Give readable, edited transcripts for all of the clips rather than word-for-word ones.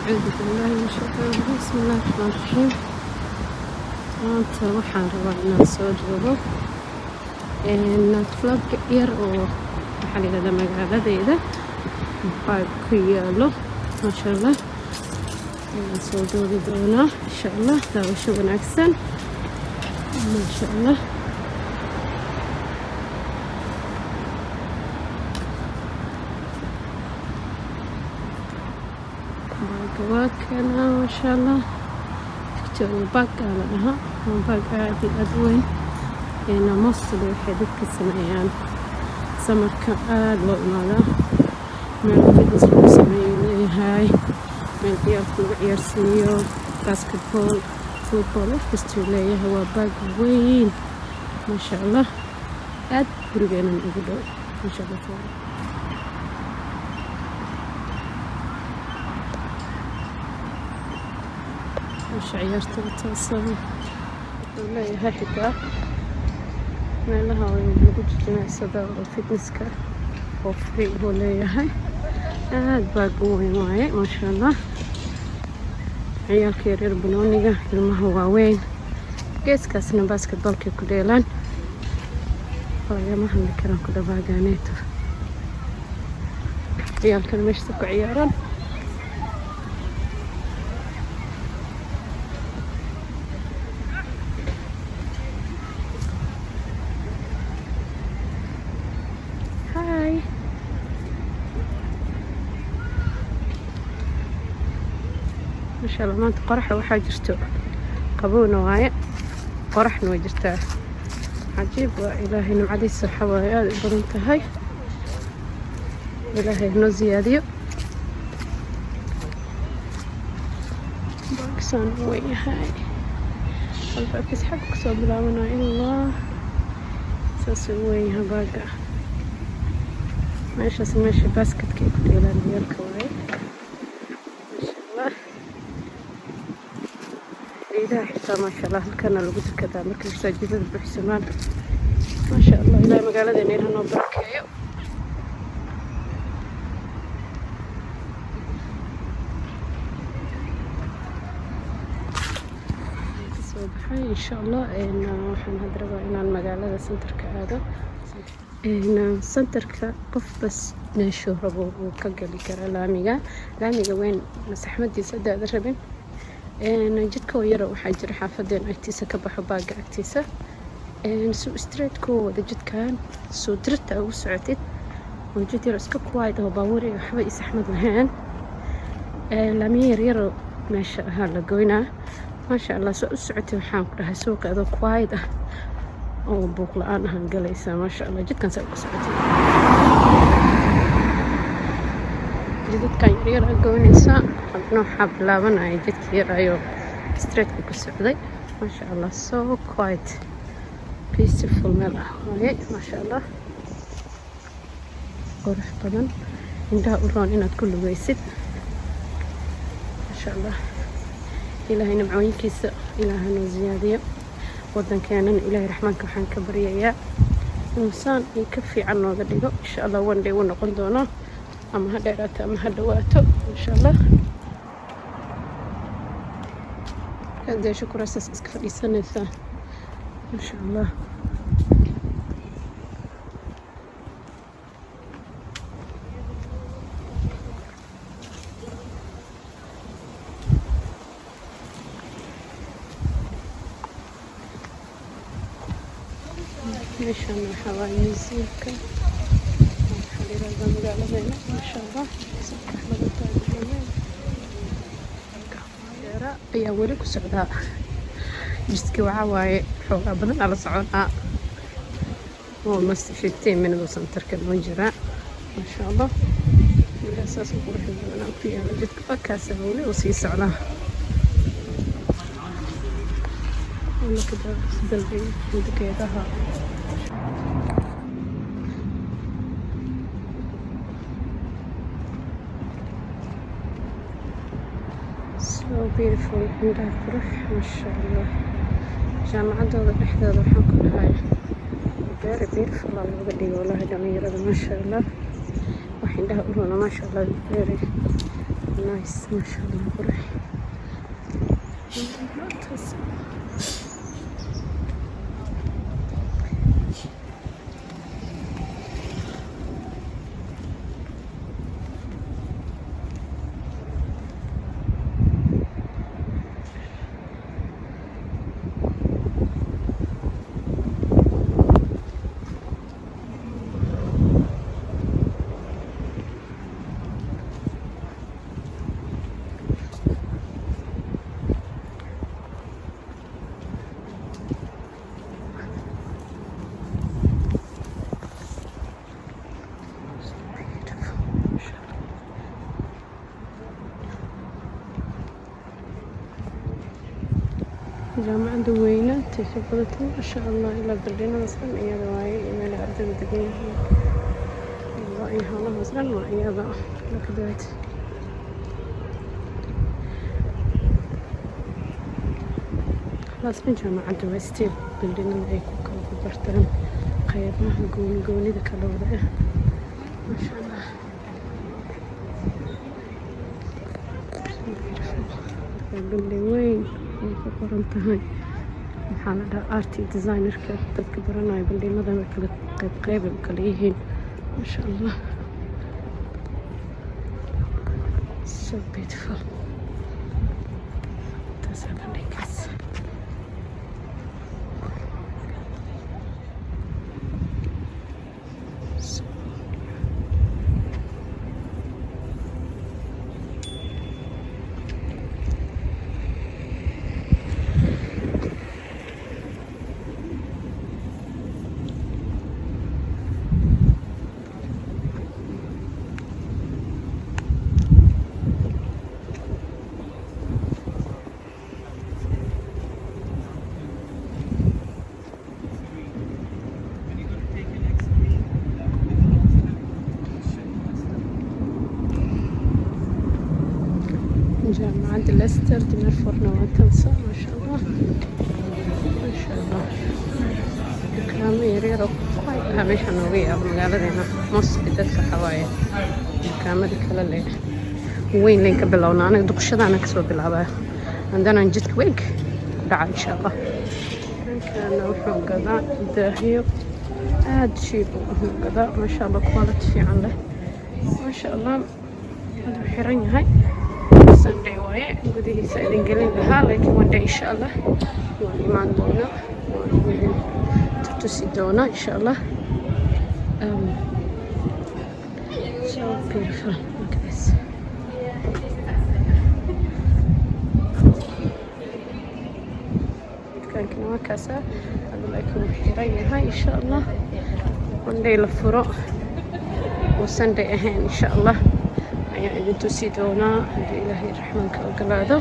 أعوذ بالله من الشيطان الرجيم بسم الله الرحمن الرحيم maanta waxaan rabaa inaan soo duubo vlog yar oo waxaa la yidhahdaa magaaladeyda baa ku yaalo maasha allah ayaan soo duubi doonaa insha allah daawasho wanaagsan maasha allah gawaakana maasha allah baaggaa la dhahaa waa baag aad iyo aad weyn mostly waxay dadka sameeyaan samarka aad loo imaadaa meel fitness lagu sameeyo leeyahay meel ciyaarka lagu ciyaarsiiyo basketball football wax kastuu leeyahay waa baag weyn maasha allah aad gurigeenan ugu dhow maasha allah ciyaarta taasoo wuxuu leeyahay xitaa meelaha lagu jijimicsada oo fitnesska oo free uu leeyahay aad baa u weyn waaye maasha allah ciyaalka yaryar banooniga ilmaha waaweyn geeskaasna basketballkay ku dheelaan lagama hadli karaan ku dhabaagaaneeto ciyaalkana meeshasa ku ciyaaraan ما شاء الله maanta qoraxa waxaa jirto qabowna waaye qoraxna way jirtaa cajiib waa ilaahay nimcadiisa waxa waaye aad u badan tahay ilaahay noo ziyaadiyo baakisaan u weyn yahay albaabkiis xagga kasoo bilaabanaa ilaa saasuu u weyn yahay baaga meeshaas meesha basketka ay ku dheelaan ciyaalka waaye إلهي حتى ما شاء الله كنا لو قلت كذا مركز ساجدة بحسمان ما شاء الله إلى مقالة دينينا نوبركيو صباحي إن شاء الله إن وحنا هدربا إن المقالة سنتر كهذا إن سنتر كقف بس نشوف ربو وكجلي كرا لاميجا وين مسحمد يسد هذا ربين jidka yaro waxaa jira xaafadeen agtiisa ka baxo baaga agtiisa soo streetku wada jidkan soo dirta ugu socotid oo jid yaro iska kuwayd oo baabuur iyo waxba is axmed lahayn laamiye yaro meesha ahaa la goynaa maasha allah soo u socotay waxaan ku dhahay suuqa adoo kuwayd ah oo buuq la-aan ahaan galaysa maasha allah jidkan saa ugu socotay jidadkan yaryar aa goynaysaa nooxaa bilaabanaya jidka yar ayuu streetka ku socday maasha allah so quiet peaceful meel ah waaye maasha allah qurux badan indhaha u roon inaad ku lugaysid maasha allah ilaahay nimcooyinkiisa ilaaha noo ziyaadiyo wadankeenana ilaahay raxmaanka waxaan ka baryayaa insaan iyo ka fiican nooga dhigo insha allah one day wuu noqon doono ama ha dheeraato ama ha dhawaato insha allah هذا شكرا أساس إسكفر يسنة ما شاء الله ما شاء الله حوالي مزيكا حليل الزمقاء لبينا ما شاء الله سبح لغتها الجميل ayaa weli ku socdaa jidkii waxaa waaye xoogaa badan ala soconaa almost 15 minute oo santarka noo jiraa maasha allah ilaa saas u qurux badanaa ku yaala jidka bakaasa weli uu sii socdaa dalbay mudgeedaha so beautiful indhaha qurux maasha allah jaamacadooda dhexdooda waxaan ku dhahay very beautiful aa looga dhigay walahi dhalinyarada maasha allah wax indhaha u roona maasha allah very نايس ما شاء الله قرح. جامعة وينة تكبرت ما شاء الله إلى برلين مثلا إياه دواعي إيميل أرض دقيقة رأيها الله مثلا ما إياه بقى لكدات خلاص من جامعة ويستيل برلين أي كوكا كبرتان قيبنا قوني ذاك الوضع ما شاء الله. برلين وين ku qoran tahay maxaa la dhahaa art designerka dadka baranaya bandhigmada way kala qayb u kala yihiin masha Allah so beautiful. Taas bandhigaas جامعة ليستر دمر فرنوات تنسى ما شاء الله ما شاء الله كلام يريرو هميش نوغي مقالدينا موس بددك حوايا كامل كلا لي وين لينك بلونا أنا دقشة أنا كسوة بلعبها عندنا نجد وينك دعا إن شاء الله كان وحو قضاء داهيو هاد شيء قضاء ما شاء الله كواليتي في عنده ما شاء الله هذا بحيرين هاي Sunday waaye gudihiisa idin gelin lahaa laakiin one day insha Allah waan imaan doonaa waan idin tusi doonaa insha Allah. So beautiful, look at this. كان كنا كاسة هذا لكن xiran yahay insha Allah one day la furo oo Sunday ahayn insha Allah ayaan idin tusi doonaa haddii Ilaahay raxmaanka ogolaado.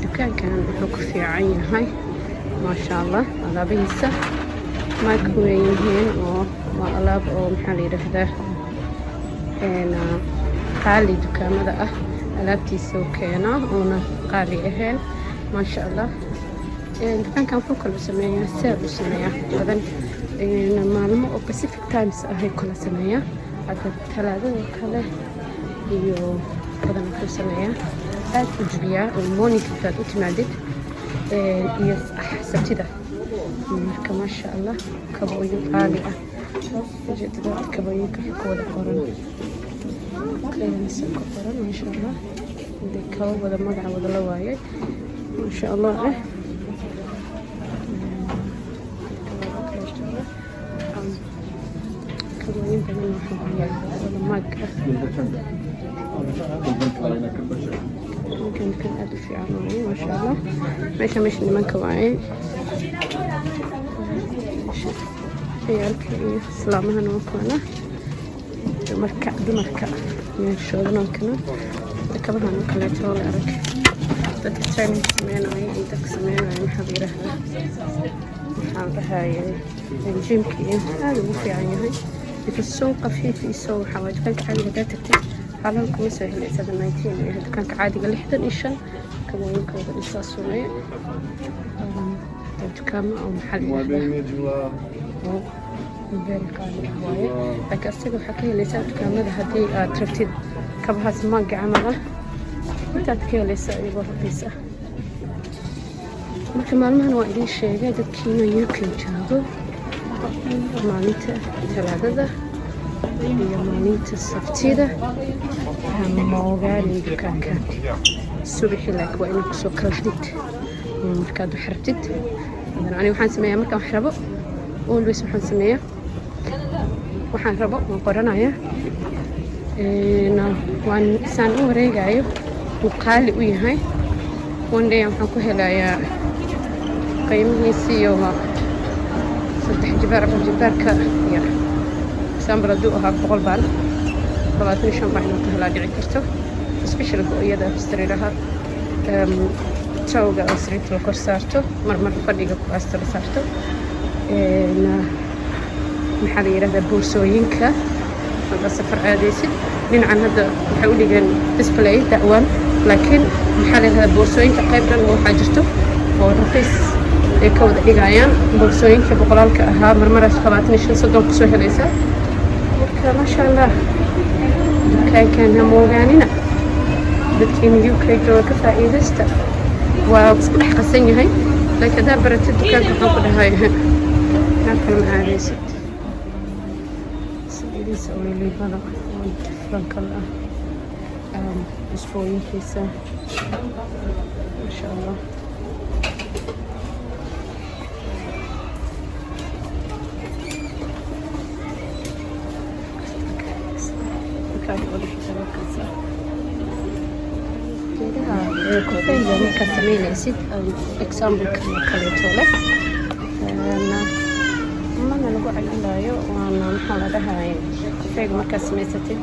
dukaankan wuxuu ku fiican yahay maasha Allah alaabihiisa ma ku weyn yihiin oo waa alaab oo maxaa la yiraahdaa qaali dukaamada ah alaabtiisa oo keena oona qaali ahayn maasha Allah. dukaankan wuxuu kala sameeyaa seel u sameeyaa badan maalmo oo Pacific Times ah ay kala sameeyaa hadda talaadada kale iyo badan wuxuu sameeyaa aad u jibiyaa oo morning kaad u timaadid iyo sabtida marka maasha Allah kabooyo qaali ah jidda kabooyinka kooda qoran كلمة كفران ما شاء الله ذكاء وذا مقع وذا لواية ما شاء الله كوين xigana waxaa ku yaala wada maag ah kan aad u fiican waaye maasha allah meesha nimanka waaye ciyaalka iyo islaamahana waa kuwana dumarka meeshoodana waa kana kabahan oo kaleeto oo la arag dadka training sameynaya iyo dadka sameynaya maxaa la yidhaahdaa waxaan dhahayay jimka iyo aad ugu fiican yahay because soo qafiif iyo soo waxaa waaye dukaanka caadiga hadaa tagtid xalal kuma soo helaysa 19 iyo dukaanka caadiga 65 kabooyinkooda dhisaas weeye dukaamo oo maxaa la yidhaahdaa very qaali ah waaye laakiin asaga waxaa ka helaysaa dukaamada haddii aad rabtid kabahaas maaga camal ah intaad ka helaysaa iyagoo raqiis ah marka maalmahan waa idiin sheegay dadkiina UK joogo maalinta talaadada iyo maalinta sabtida ma ogaanin dukaanka subaxii laakiin waa inay kusoo kalahdid markaad wax rabtid aniga waxaan sameeyaa markaan wax rabo always waxaan sameeyaa waxaan rabo waan qoranaya waan isaan u wareegayo uu qaali u yahay one day waxaan ku helayaa qiimihiisii iyo 3 jibaar ama jibaarka yar example hadduu ahaa 100 baan 25 baan inuu ka helaa dhici karto especially iyada sariiraha tawga oo sariirta la kor saarto marmar fadhiga kuwaasta la saarto maxaa la yidhahdaa boorsooyinka hadda safar aadaysid dhinacan hadda waxay u dhigeen display da'wan laakiin maxaa la yidhahdaa boorsooyinka qayb dhan waxaa jirto oo raqiis ay ka wada dhigayaan boorsooyinka boqolaalka ahaa marmaraas 25-30 kusoo helaysa marka maasha allah dukaankan ha moogaanina dadkiina UK jooga ka faa'iidaysta waa isku dhex qasan yahay laakiin haddaa baratid dukaanka waxaan ku dhahay halkan ma aadaysid saidiisa oo liibada frankal ah usbooyinkiisa maasha allah kofeyga markaad sameynaysid exampleka kaleeto leh mana lagu cayilaayo waana maxaa la dhahaye kofeyga markaad samaysatid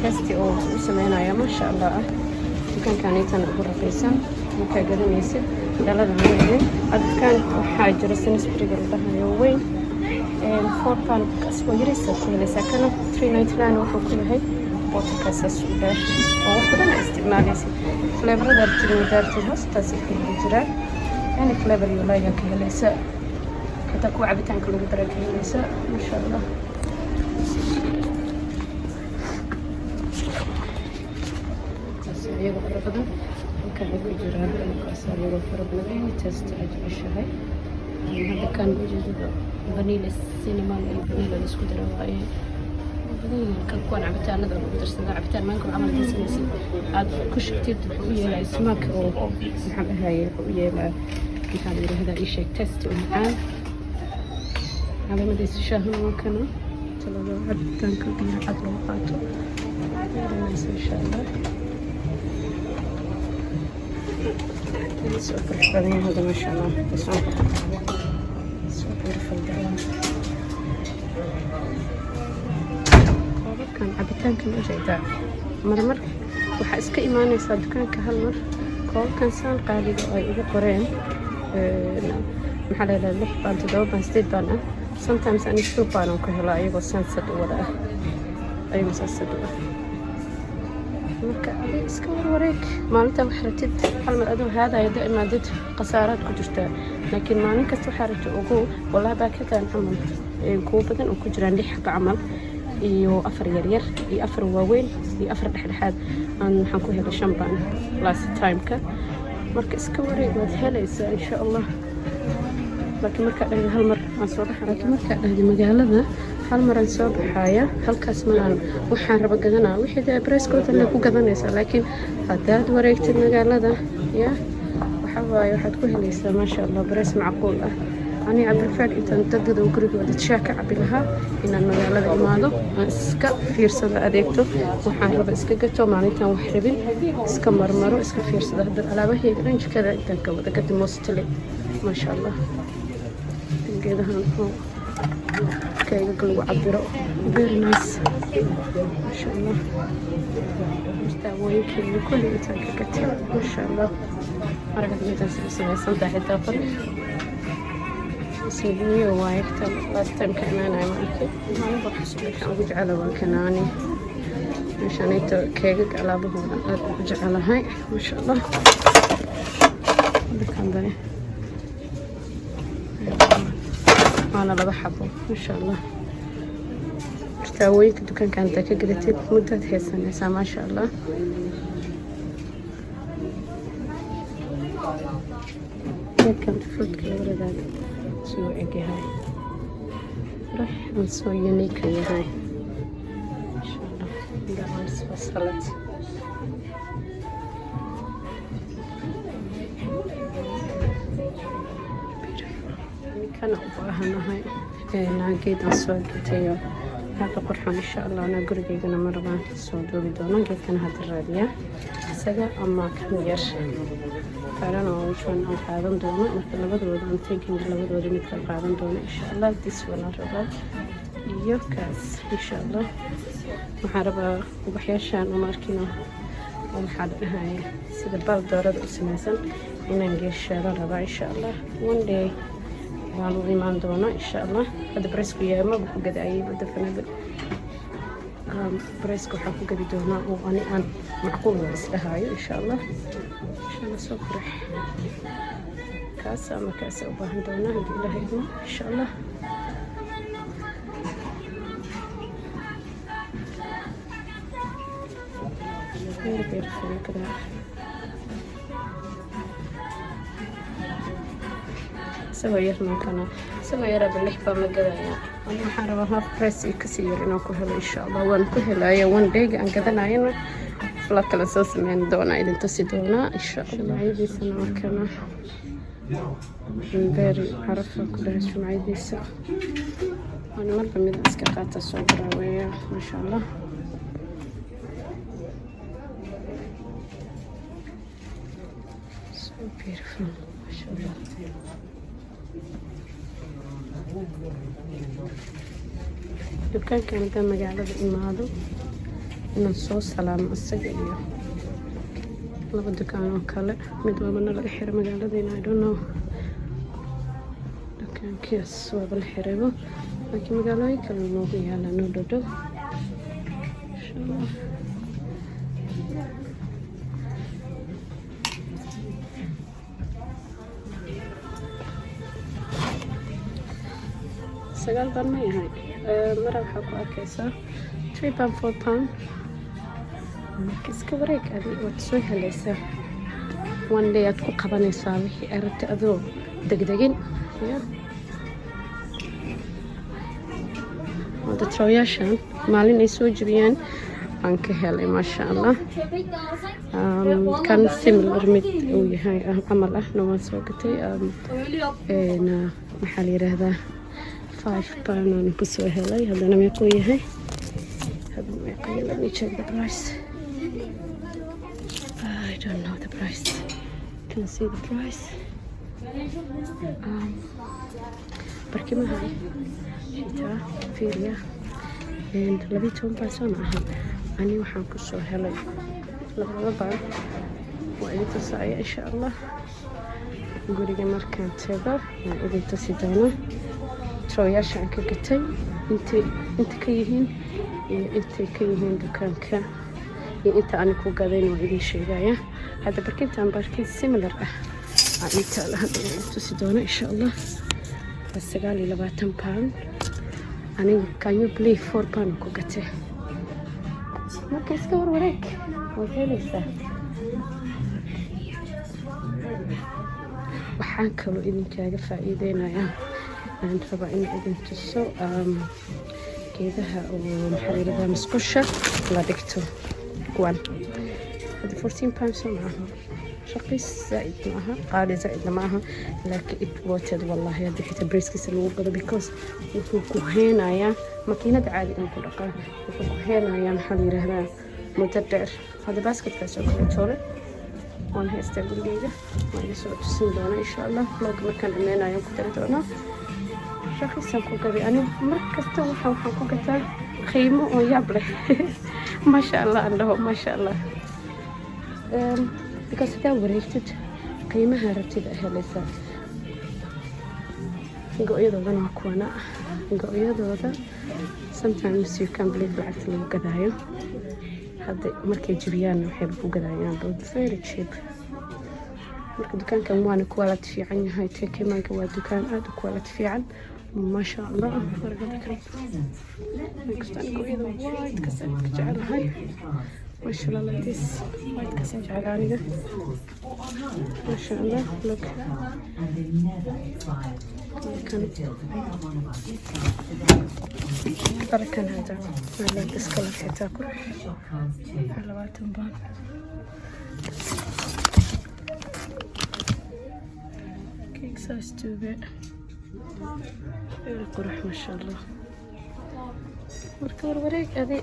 testi oo u sameynaya maasha allah ah dukaankaaniitana ugu raqiisan markaa garanaysid dhalada mareerin dukaan waxaa jira sanisbriga la dhahayo weyn 4 pound kasoo yaraysa ku helaysaa kana 3.99 wuxuu ku yahay bootakaasas u dheer oo wax badan isticmaalaysid fleebarada dartid hoostaasi ka heli jiraan yani fleebar iyo layga ka helaysa حتى كوع عبتان كله قدرك النساء ما شاء الله تسعير فرقنا وكان يجي جراب الكاسر وفرقنا بين تست أجل الشهي هذا كان بوجود فانيلا السينما الفانيلا الاسكودر واي كان كون عبتان هذا درس هذا عبتان ما نكون عمل تسنيسي عاد كش كتير ويا لا اسمك او نحب هاي ويا لا هذا إشي تست ومعان على مدى الشهر وكنا تلقى عدتان كلها عدل وقاته الناس إن شاء الله سوق الحبانين هذا ما شاء الله سوق يرفل دعوان كان عبتان كان أجيدا مرمر waxaa iska imaanaysaa dukaanka hal mar koobkan saan qaaliga oo ay ugu qoreen maxaa la yidhahdaa 6 baan 7 baan 8 baan ah sometimes ani 2 baan ku helaa iyagoo sunset u wada ah ayagoo sunset u ah marka adiga iska wareeg maalinta wax ratid hal mar adoo haadaya daa'imaa dad khasaaraad ku jirta laakiin maalin kasta waxaa rabta ugu wallahi baakataan camal kuwa badan oo ku jiraan 6 xabba camal iyo 4 yaryar iyo 4 waaweyn iyo 4 dhexdhexaad aan waxaan ku helay 5 baan last time-ka marka iska wareeg waad helaysaa insha allah laakiin markaa dhahday hal mar aan soo baxay laakiin markaa dhahday magaalada hal mar aan soo baxaya halkaas maraan waxaan raba gadanaa wixii dee breskooda ku gadanaysaa laakiin haddaad wareegtid magaalada ya waxaa waaye waxaad ku helaysaa maasha allah bres macquul ah أنا أبرفر إنت تقدر وقرب وتشاكع بلها إن المجال هذا إماده إسكا فيرسة أديكتو وحارب إسكا جتو معناتها وحربين إسكا مرمرو إسكا فيرسة هذا الألعاب هي رنج كذا إنت كودا قد مستلي ما شاء الله كذا هون كي يقلوا عبروا very nice ما شاء الله مستوى يمكن كل إنسان كتير ما شاء الله أرجع ميتان سنة صنطة حتى فرق سيدني ووايكتا last time كنا أنا معك ما بحس بك أوجد على وكناني عشان يتو كيك على بهون أرجع على هاي ما شاء الله هذا كان ذي أنا لا بحبه ما شاء الله ارتويت الدكان كانت كقدرتي مدة هسه ما شاء الله كانت فوق كذا ذا سوي هاي راح نسوي يونيك هاي ما شاء الله ده وصلت كان أبغاها هاي ناقيد السوق تيو هذا قرحان إن شاء الله أنا قرقي أنا مرة السوق بدونه قلت أنا هذا الرادية سجى أما كان يرش فعلا وشون القادم دونه مثل بدو أنا thinking بدو مثل القادم دونه إن شاء الله this one الرباط يوكاس إن شاء الله محاربة وبحياشان وماركينه ومحاربة هاي سيد البلد دورة أسماسا إن نجيش الرباط إن شاء الله one day waan u imaan doonaa insha Allah hada breesku yahay ma ku gadaayay badafanaga breesku waxa ku gadi doonaa oo aan macquul waa islahayo insha Allah soo qurux kaas ama kaas u baahan doonaa hadii Ilaahay idmo insha Allah very good سوي يرنا كنا سوي يرى باللحبة ما قدرنا أنا حاربها هاف بريس كثير إنه كهلا إن شاء الله وان كهلا يا وان ديج أن قدرنا هنا فلك الأساس من دونا إذا تصيدونا إن شاء الله عيدي سنة كنا بيري عرفة كلها شو معيدي سا أنا مرة من أسكاقات الصغرى ويا ما شاء الله so beautiful ما شاء الله dukaankan inta magaalada imaado inaan soo salaamo asaga iyo laba dukaan oo kale mid walbana laga xiro magaaladayna I don't know dukaankaas waa la xiraybo laakiin magaalooyin kale noogu yaala noo dhow insha Allah سجال برمي هاي مرة بحكوا أكيسة 3 pound 4 pound كيس كبريك أدي وتسويها ليسا one day أتكو قباني صابي أردت أذو دقدقين هذا تروياشان مالين يسوي جبيان عنك هلا ما شاء الله كان similar مد وياي عمله نوع سوقتي إن محلي هذا 5 pound أنا كسوه هلاي هذا أنا ميقوي هاي هذا ميقوي let me check the price I don't know the price can see the price بركي ما هاي شيتا فيريا and لبيتهم باسون معها أنا وحن كسوه هلاي لبعض وإذا تصعي إن شاء الله قولي مركان تبر وإذا تصيدونه تروياشان كقتي انت كيهين انت كيهين دكانك انت أنا كو قادين وإذن شيء هذا بركنتان بركين سيميلر انت هذا تصيدونه إن شاء الله بس قالي لباتن باوند أنا كان يو بلي 4 باوند كو قتي ما كيسكور وريك وزيليسا waxaan kaloo idinkaaga faa'iideynayaa aan rabaa in idin tuso geedaha oo maxariirada musqusha la dhigto kuwan hada 14 pounds oo maaha رخيص زائد معها قالي زائد معها لكن اتوتد والله هذه حتى بريسكس اللي وقضى بيكوز وحو كهينايا ماكينة عادي انكو دقا وحو كهينايا محل هذا متدر هذا باسكت كاسو كوليتوري وانا هيستقبل جيجا وانا سوى تسين دونا ان شاء الله فلوق مكان عمينا يوم كتر دونا رخيصة كو قبي انا مركزت وحو كو قتا خيمو ويابله ما شاء الله الله ما شاء الله because hadaa wareegtid qiimaha rabtid helaysaa go-yadoodana waa kuwana go-yadooda sometimes you can believe lacagta lagu gadaayo hadda markay jibiyaan waxay lagu gadayaan very cheap marka dukaankan waana quality fiican yahay tekemanka waa dukaan aad u quality fiican ما شاء الله بركة كستان كويدا وايد كسر جعل هاي ما شاء الله لديس وايد كسر جعل عليه ما شاء الله لك بركة هذا على الدسكولة تاكل حلوات بان كيك سايز 2 bit القرح ما شاء الله مركور وريك هذه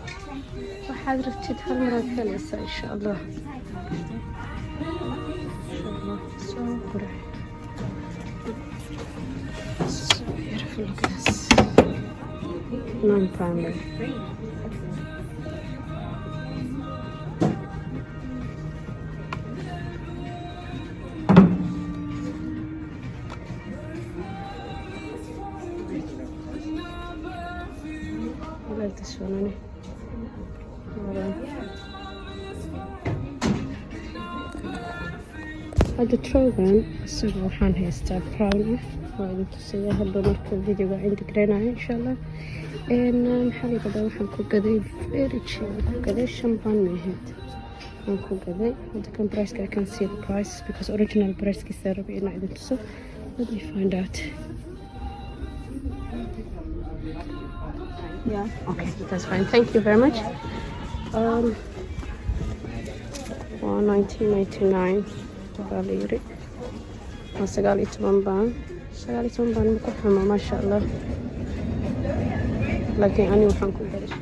واحد رتيت هالمرة ثالثة إن شاء الله إن شاء الله سو قرح so beautiful guys non-primary this one هذا تروغان isagoo waxaan haystaa brown waa idin tusayaa hadba marka videoga integreenayo insha allah maxaa la yidhahdaa waxaan ku gaday very cheap ku gaday 5 baan ahayd waan ku gaday hadda kan price I can see the price because original price kiisa rabay inaan idin tuso let me find out yeah okay that's fine thank you very much 1999 valiri وسقالي تمام مكحمة ما شاء الله لكن أنا وحن كل درش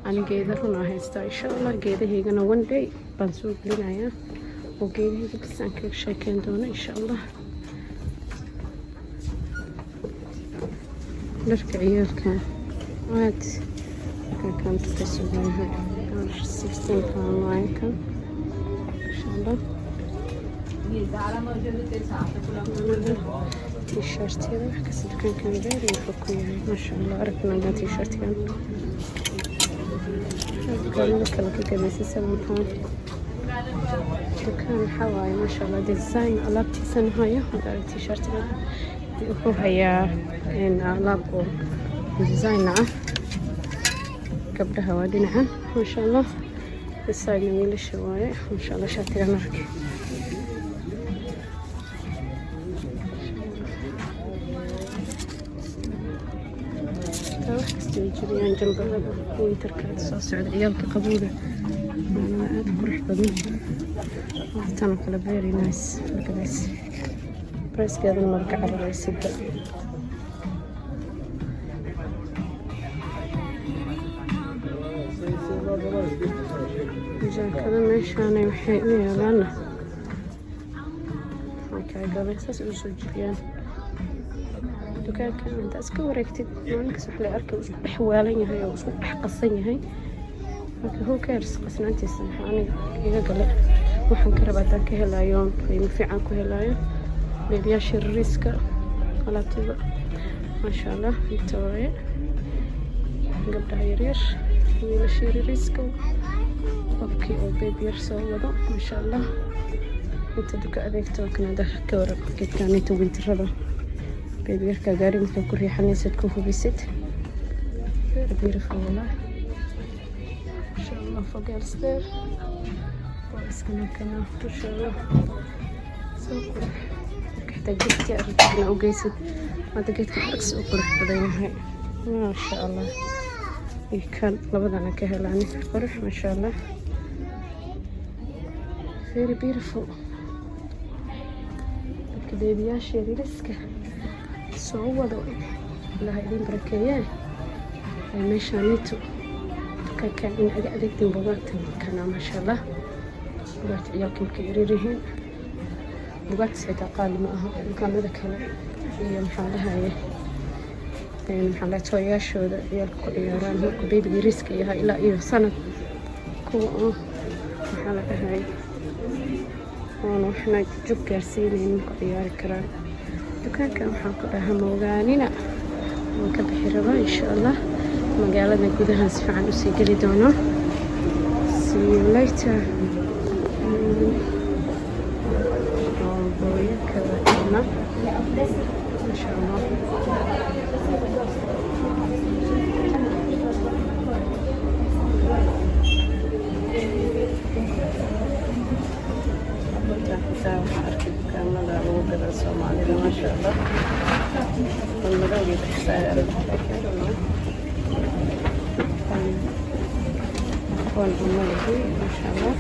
أنا جيدة هنا هيستا إن شاء الله جيدة هي جنا one day بنسوق لنا يا وجيدة هي بس أنك شاكين دونا إن شاء الله نرجع يركن عاد كانت تسوين هاي 16 pound معاكم إن شاء الله تيشيرت هذا كسر كان فيري يفكوا يعني ما شاء الله عرفنا هذا تيشيرت كان لك قميص 7 pound كان حواي ما شاء الله ديزاين ألابتي سنة هاي هذا التيشيرت هو هي إن ألاب ديزاين قبلها ودينها ما شاء الله السايد نميل الشواية ما شاء الله شاتي معك جريان جنب هذا وينتر كانت صاصع عيالك قبولة أنا أذكر حبابين أعطانا كلا فيري نايس لكذا برايس قاعد المرقع على رئيس الدق جا كذا ماشانا يحيئني لأنه هكا قال إحساس أسو جريان dukaanka inta iska wareegtid maalinkaas wax la arkay uu isku xawaalan yahay oo isku qasan yahay marka hoo cares qasnaantiisa aniga iga gale waxaan ka rabaa tan ka helayo qiimo fiican ku helayo beebiyaasha riska alaabtida ma sha Allah inta way gabdhaha yaryar wiilasha riska qofkii oo beebiyar soo wado ma sha Allah inta duka adeegto kanada ka warqad geedkan inta winterada بيبيركا قاري مثل كل ريحة كوفو بيست beautiful والله ما شاء الله فوق الستير واسكنا كمان ما شاء الله سوق حتى جبتي أرجعنا وقيست ما تقيت كبركس وقرح بدينا هاي ما شاء الله كان لبضنا كهلاني قرح ما شاء الله very beautiful. dadka beebiyaasha yariska soo wado ilaha idin barakeeyee meeshaanitu dukaankan in aga adeegtiin bugaagta kana maasha allah bugaagta ciyaalka markay yaryaryihiin bugaagta xitaa qaali ma aha dukaamada kale iyo maxaa dhahaye tooyaashooda ciyaalka ku ciyaaraan markuu beebiga yariska yahay ilaa iyo sanad kuwa maxaa la dhahay oona waxna jug gaarsiinayn marku ciyaari karaan dukaankan waxaan ku dhahaa moogaanina waan ka bixi rabaa insha allah magaalada gudahaan si fiican usii geli doono. See you later. booyinka wadana insha allah waxaan arkay dukaamada lagu gada soomaalida maasha allah madowgii kasaaran kuwan cunadii maasha allah